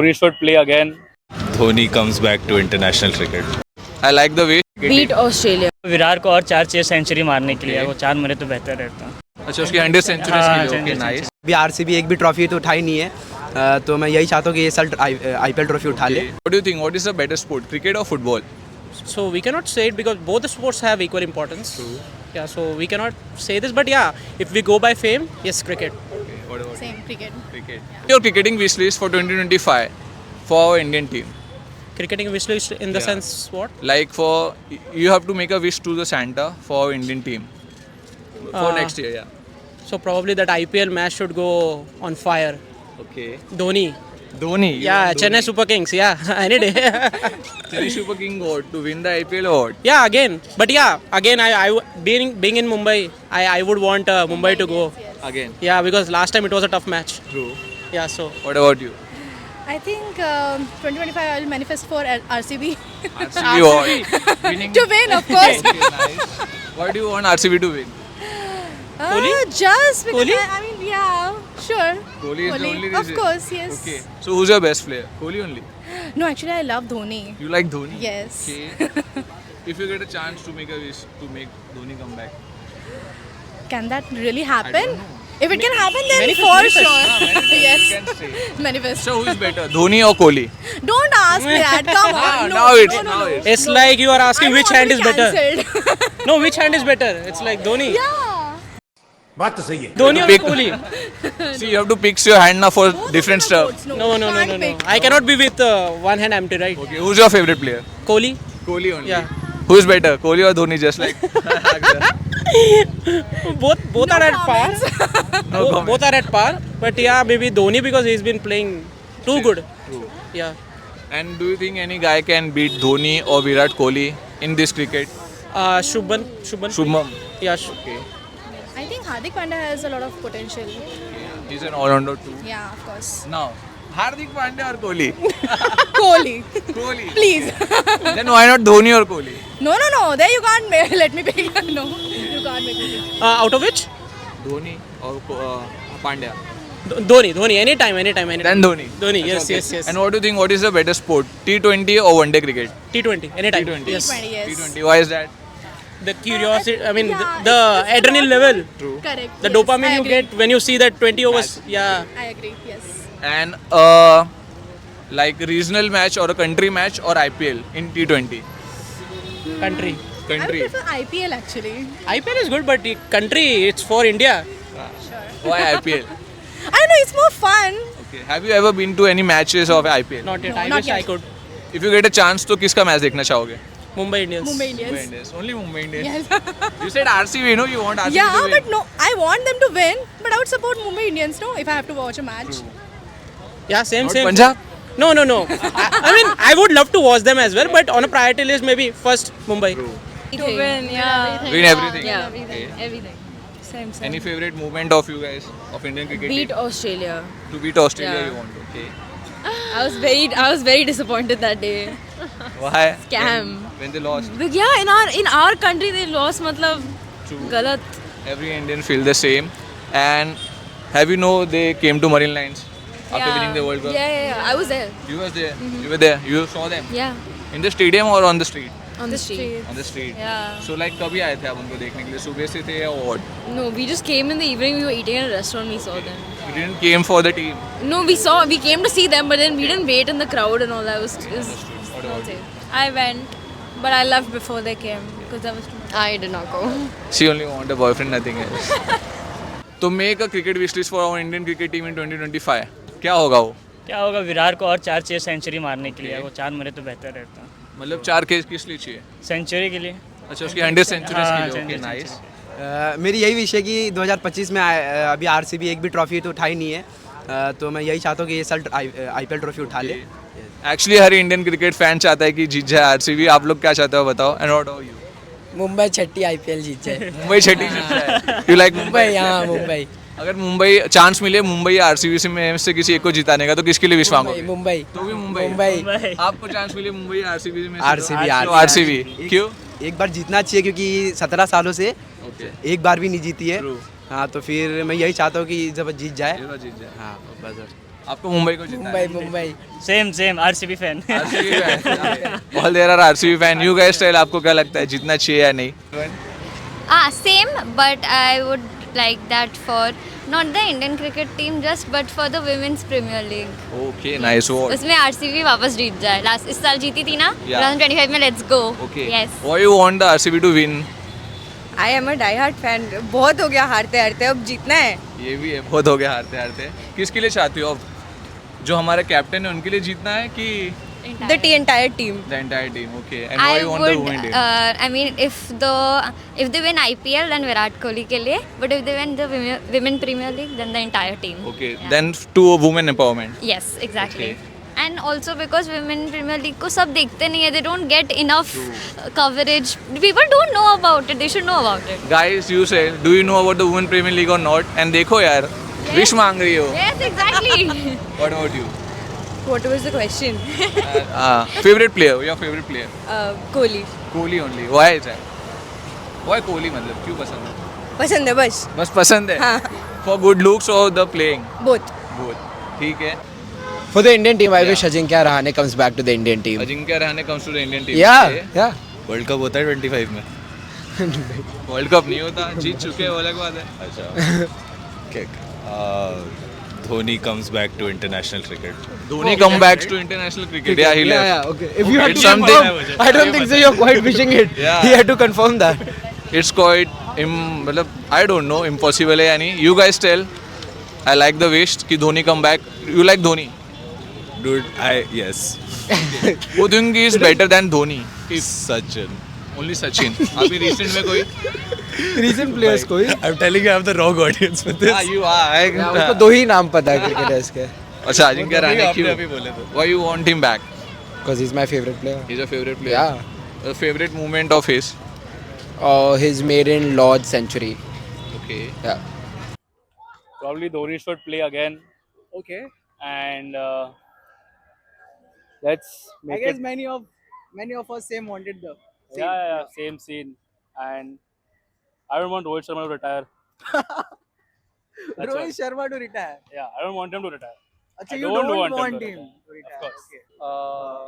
We should play again. Dhoni comes back to international cricket. I like the way. Beat Australia. Virat को और 4 century मारने के लिए, वो 4 मरे तो बेहतर रहता। अच्छा, उसकी 100 सेंचुरीज के लिए। Okay, nice. अभी आरसीबी एक भी ट्रॉफी तो उठाई नहीं है, तो मैं यही चाहता हूँ कि ये साल आईपीएल ट्रॉफी उठा ले। What do you think? What is the better sport, cricket or football? So we cannot say it because both the sports have equal importance. True. Yeah, so we cannot say this, but yeah, if we go by fame, yes, cricket. Okay, what about Same cricket. cricket? Your cricketing wish list for 2025 for our Indian team. Cricketing wish list in the sense what? Like for you have to make a wish to the Santa for our Indian team for next year. Yeah. So probably that IPL match should go on fire. Okay. Dhoni. Dhoni. Yeah, Chennai Super Kings. Yeah, any day. Chennai Super King what to win the IPL or what? Yeah, again. But yeah, again, I being in Mumbai, I would want Mumbai to go. Again. Yeah, because last time it was a tough match. True. Yeah, so. What about you? I think 2025 I'll manifest for RCB RCB what? Winning. to win, of course. Okay, nice. Why do you want RCB to win? Kohli? Just because Kohli? I mean, yeah, sure. Kohli is the only reason. Of course, yes. Okay. So who's your best player? Kohli only. No, actually, I love Dhoni. You like Dhoni? Yes. Okay. If you get a chance to make a wish to make Dhoni come back. Can that really I happen? don't know. If it can happen, then Manifest, for manifest. sure. You Yes. can say. Manifest. So who is better, Dhoni or Kohli? Don't ask me that. Come on. No, now it's no, no, now no. it's. It's like you are asking I which don't hand is want to better. be cancelled. No, which hand is better? It's like Dhoni. Yeah. Dhoni or Pick. Kohli? See, you have to pick your hand now for different stuff. Goats, No, no, no, can't no, no. pick. I cannot be with one hand empty, right? Okay, who's your favorite player? Kohli? Kohli only. Yeah. Who is better, Kohli or Dhoni? Just like. Both are at par. No comment. Both are at par. But yeah, maybe Dhoni because he's been playing too good. True. Yeah. And do you think any guy can beat Dhoni or Virat Kohli in this cricket? Shubman. Shubham. Yeah. Okay. I think Hardik Pandya has a lot of potential. He's an all-rounder too. Yeah, of course. Now, Hardik Pandya or Kohli? Kohli. Kohli. Please. Then why not Dhoni or Kohli? No. There you can't let me pick. No, you can't make me pick. Out of which? Dhoni or Pandya? Dhoni. Anytime. Then Dhoni. Dhoni. Okay. Yes. And what do you think? What is the better sport? T20 or one-day cricket? T20. Anytime. T20. Yes. T20, yes. T20. Why is that? The curiosity. I mean, Yeah, the adrenaline level. True. Correct. The yes, dopamine I you agree. get when you see that 20 overs. Yeah. I agree. Yes. And like regional match or a country match or IPL in T20? Country. I would Country. prefer IPL actually. IPL is good, but the country, it's for India. Why IPL? I know it's more fun. Okay. Have you ever been to any matches of IPL? Not yet. No, I not wish yet. I could. If you get a chance, तो किसका match देखना चाहोगे? Mumbai Indians. Mumbai Mumbai Indians. Indians. Only Mumbai Indians. Yes. You said RCB, no? You want RCB Yeah, to win. but no, I want them to win. But I would support Mumbai Indians, no, if I have to watch a match. Yeah, same. Not Punjab? No. I mean, I would love to watch them as well, but on a priority list, maybe first Mumbai. To win, yeah. Win everything. Yeah, Okay. everything. Same. Any favorite movement of you guys of Indian cricket Beat team? Australia. To beat Australia, Yeah. you want? Okay. I was very disappointed that day. Why? Scam. When they lost. But yeah, in our country they lost. Matlab, True. galat. Every Indian feel the same. And have you know they came to Marine Lines after winning the World Cup? Yeah. I was there. You was there. You were there. You saw them Yeah. in the stadium or on the street? On the street. On the street. Yeah. So like कभी आए थे आप उनको देखने के लिए? सुबह से थे या what? No, we just came in the evening. We were eating at a restaurant. We saw them. You didn't came for the team. No, we came to see them, but then we didn't wait in the crowd and all that. It was What about you? I went, but I left before they came because there was too much. I did not go. She only want a boyfriend, nothing else. तो make a cricket wish list for our Indian cricket team in 2025. क्या होगा वो? क्या होगा, विराट को और 4 century मारने के लिए, वो 4 मरे तो बेहतर रहता। मतलब 4 केस किस लिए चाहिए? सेंचुरी के लिए। अच्छा, उसकी 100 सेंचुरीज हाँ, के लिए। Okay, 100 nice. मेरी यही विश है कि 2025 में अभी आरसीबी एक भी ट्रॉफी तो उठाई नहीं है, तो मैं यही चाहता हूँ कि ये साल आईपीएल ट्रॉफी उठा ले। एक्चुअली हर इंडियन क्रिकेट फैन चाहता है कि जीत जाए आरसीबी। आप लोग क्या चाहते हो बताओ? And what about you? Mumbai Chhathi IPL जीत जाए। मुंबई छठी जीत जाए। You like Mumbai? हाँ, मुंबई। अगर मुंबई चांस मिले मुंबई या आरसीबी में से किसी एक को जिताने का, तो किसके लिए विश मांगोगे? मुंबई। तो भी मुंबई। मुंबई। आपको चांस मिले मुंबई या आरसीबी में? आरसीबी। क्यों? एक बार जीतना चाहिए क्योंकि 17 सालों से एक बार भी नहीं जीती है। True. हाँ, तो फिर मैं यही चाहता हूँ कि जब जीत जाए। जीत जाए। हाँ, बस। आपको मुंबई को जीतना है? Mumbai same RCB fan RCB fan. All there are RCB fan. You guys tell आपको क्या लगता है जीतना चाहिए या नहीं? Same, but I would like that for not the Indian cricket team just, but for the Women's Premier League. Okay, nice. What? उसमें RCB वापस जीत जाए. इस साल जीती थी ना? Yeah. 2025 में let's go. Okay. Yes. Why you want the RCB to win? I am a die-hard fan. बहुत हो गया हारते हारते, अब जीतना है. ये भी है, बहुत हो गया हारते हारते. किसके लिए चाहती हो अब? जो हमारे कैप्टन है उनके लिए जीतना है कि The entire team. the entire team? Okay. And why I you want the would. women team? I mean, if they win IPL, then Virat Kohli के लिए. But if they win the Women Premier League, then the entire team. Okay. Yeah. Then to women empowerment. Yes, exactly. Okay. And also because Women Premier League को सब देखते नहीं है, they don't get enough coverage. People don't know about it. They should know about it. Guys, you say, do you know about the women Premier League or not? And देखो यार, wish मांग रही हो. Yes, exactly. What about you? What was the question? Favorite player? Your favorite player? Kohli. Kohli only. Why is that? Why Kohli मतलब क्यों पसंद है? पसंद है बस. बस पसंद है. हाँ. For good looks or the playing? Both. Both. ठीक है. For the Indian team, I wish Ajinkya Rahane comes back to the Indian team. Ajinkya Rahane comes to the Indian team. Yeah. World cup होता है 25 में. वर्ल्ड कप नहीं होता, जीत चुके हैं वो अलग बात है. Dhoni comes back to international cricket. Dhoni come back to international cricket. Yeah, he left. Okay. If you had It's to something. confirm, I don't think so. You're quite wishing it. Yeah. He had to confirm that. It's quite मतलब I don't know, impossible है या नहीं. You guys tell. I like the wish कि Dhoni come back. You like Dhoni? Dude, yes. Who think is better than Dhoni? Sachin. Only Sachin. अभी recent में कोई? Recent players कोई? I'm telling you, I have the wrong audience for this. हाँ, you are. उसको दो ही नाम पता है cricketers के. अच्छा, अजिंक्य रहाणे आपने क्यों? अभी बोले थे. Why you want him back? Because he's my favorite player. He's a favorite player. Yeah. A favorite moment of his. His maiden Lord's century. Okay. Yeah. Probably Dhoni should play again. Okay. And let's make it. Many of us same wanted the. Yeah, same scene. And I don't want Rohit Sharma to retire. That's why. Rohit Sharma to retire. Yeah, I don't want him to retire. अच्छा, I you don't don't want him want to him retire. to retire. Of course. Okay.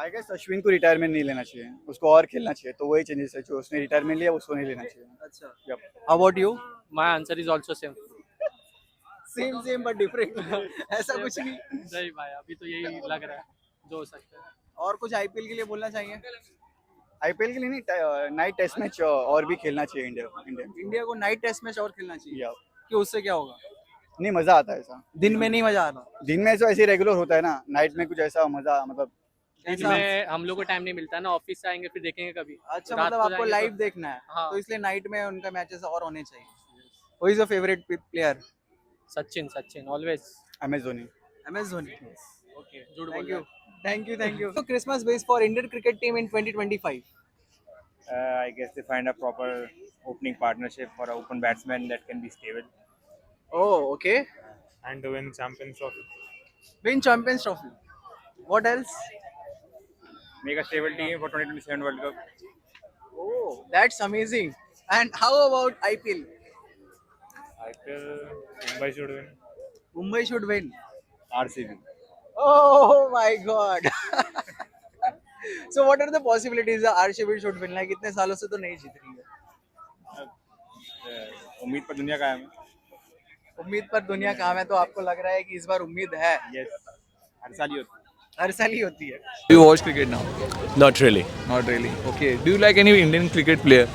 I guess Ashwin को retirement नहीं लेना चाहिए, उसको और खेलना चाहिए. तो वही चेंजेस है, जो उसने रिटायरमेंट लिया उसको नहीं लेना चाहिए. अच्छा. Yep. How about you? My answer is also same. Same but different. ऐसा कुछ नहीं. नहीं भाई, अभी तो यही लग रहा है जो हो सकता है. और कुछ आईपीएल के लिए बोलना चाहिए. आईपीएल के लिए नहीं, नाइट टेस्ट मैच और भी खेलना चाहिए इंडिया को नाइट टेस्ट मैच और खेलना चाहिए. या कि उससे क्या होगा? नहीं, मजा आता है ऐसा. दिन में नहीं मजा आता. दिन में तो ऐसे रेगुलर होता है ना, नाइट में कुछ ऐसा मजा मतलब. इसमें हम लोग को टाइम नहीं मिलता ना, ऑफिस से आएंगे फिर देखेंगे कभी. अच्छा, रात मतलब को आपको जाएंगे लाइव तो- देखना है. हाँ. तो इसलिए नाइट में उनका मैचेस और होने चाहिए. Who is your favorite player? Sachin always. MS Dhoni. MS Dhoni. Okay, झूठ Thank बोल you. Thank you. So Christmas wish for Indian cricket team in 2025. I guess they find a proper opening partnership for an open batsman that can be stable. Oh, okay. And to win Champions Trophy. Win Champions Trophy. What else? Make a stable team for 2027 World Cup. Oh, that's amazing. And how about IPL? IPL, Mumbai should win. Mumbai should win. RCB. Oh my God. So what are the possibilities that RCB should win? Like इतने सालों से तो नहीं जीत रही है. उम्मीद पर दुनिया कायम है. उम्मीद पर दुनिया काम है, तो आपको लग रहा है कि इस बार उम्मीद है. Yes. हर साल ही होता है. हर साल ही होती है. Do you watch cricket now? Not really. Not really. Okay. Do you like any Indian cricket player?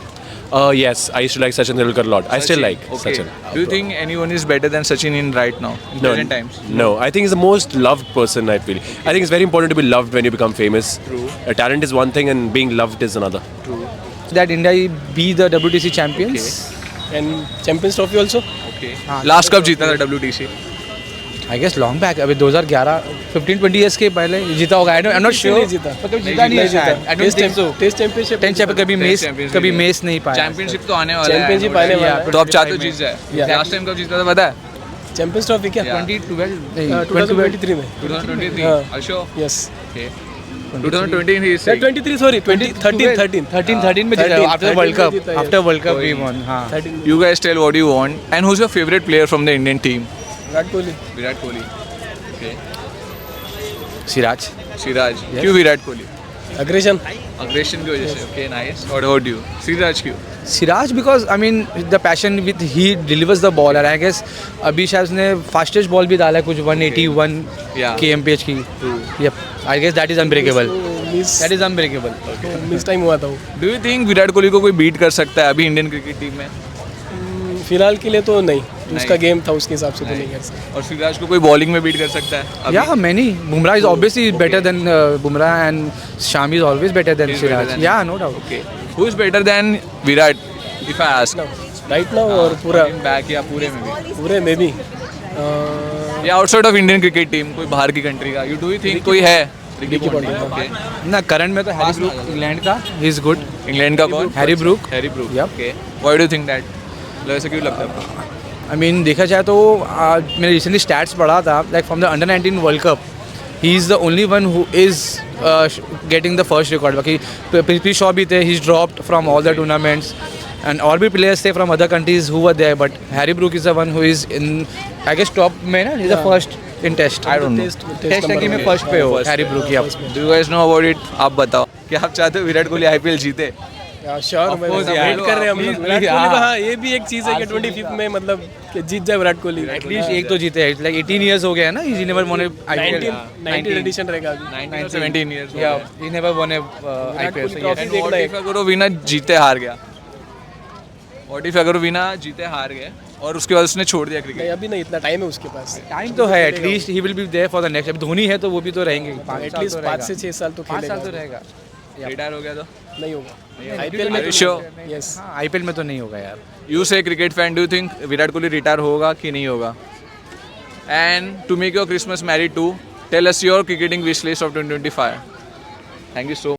Yes, I used to like Sachin Tendulkar a lot. I still Sachin. like Okay. Sachin. Do you think anyone is better than Sachin in right now in No, present times? no. I think he's the most loved person. I feel. I think it's very important to be loved when you become famous. True. Talent is one thing, and being loved is another. That India be the WTC champions and Champions Trophy also. Okay. Last कब जीता था WTC? I guess long back. अभी 2011, 15-20 years के पहले जीता होगा. I'm not sure. मतलब जीता नहीं है शायद. I don't think so. Test championship. 10 champion कभी मेस नहीं पाया. चैंपियनशिप तो आने वाला है. Championship आने वाला है. तो अब चाहते हो जीत जाए. लास्ट टाइम कब जीता था पता है? Champions Trophy क्या? 2023 में. 2023. Are you sure? Yes. Okay. 2020 he is saying. 23 sorry 13 में जीता. After World Cup we won. हाँ. You guys tell what you want and who's your favorite player from the Indian team? Virat Kohli. Virat Kohli. Okay. Siraj. Siraj. क्यों Virat Kohli? Aggression. Aggression की वजह से. Okay nice. What about you? Siraj क्यों? Siraj because I mean the passion with he delivers the ball and I guess अभी शायद उसने fastest ball भी डाला है कुछ 181 Yeah. kmph की. Yep. I guess that is unbreakable. That is unbreakable. Miss time हुआ था वो. Do you think Virat Kohli को कोई बीट कर सकता है अभी इंडियन क्रिकेट टीम में? फिलहाल के लिए तो नहीं. उसका गेम था उसके हिसाब से तो नहीं कर सकते. और सिराज को कोई बॉलिंग में बीट कर सकता है अभी? Yeah, many. Bumrah is obviously better than Bumrah and Shami is always better than He's better Siraj. than- Yeah, no doubt. Okay. Who is better than Virat? If I ask. Right now और पूरा back या पूरे में भी? पूरे में भी. या outside of Indian cricket team कोई बाहर की कंट्री का? यू डू यू थिंक कोई है? Ricky Ponting. ओके. ना करंट में तो हैरी ब्रूक इंग्लैंड का he is good. इंग्लैंड का कौन? Harry Brook. Harry Brook. Yep. Okay. Why do you think that? ऐसा क्यों लगता है आपको? I mean देखा जाए तो मैंने रिसेंटली स्टैट्स पढ़ा था like from the under 19 world cup he is the only one who is getting the first record. बाकी पृथ्वी शॉ भी थे. He is dropped from all the tournaments and और भी प्लेयर्स थे from other countries who were there but Harry Brook is the one who is in I guess top में ना. He is the first in test. I don't know test ranking में first पे हो Harry Brook. या do you guys know about it? आप बताओ. क्या आप चाहते हो विराट कोहली आईपीएल जीते? श्योर. वेट कर रहे हैं हम लोग. विराट कोहली का हाँ ये भी एक चीज़ है कि 25 में मतलब कि जीत जाए विराट कोहली. एटलीस्ट एक तो जीते है. लाइक 18 इयर्स हो गया है ना. He never won IPL. 19 edition रहेगा अभी. 19 17 years. या he never won IPL. And what if अगर वो विना जीते हार गया? What if अगर वो विना जीते हार गए और उसके बाद उसने छोड़ दिया क्रिकेट? नहीं अभी नहीं. इतना टाइम है उसके पास. टाइम तो है. At least he will be there for the next. अभी धोनी है तो वो भी तो रहेंगे. एटलीस्ट 5 से 6 साल तो 5 साल तो खेलेगा. रहेगा. रिटायर हो गया तो नहीं होगा. आईपीएल में Are you sure? यस. हाँ आईपीएल में तो नहीं होगा यार. You say cricket fan, do you think Virat Kohli retire होगा कि नहीं होगा? And to make your Christmas merry too, tell us your cricketing wish list of 2025. Thank you so much.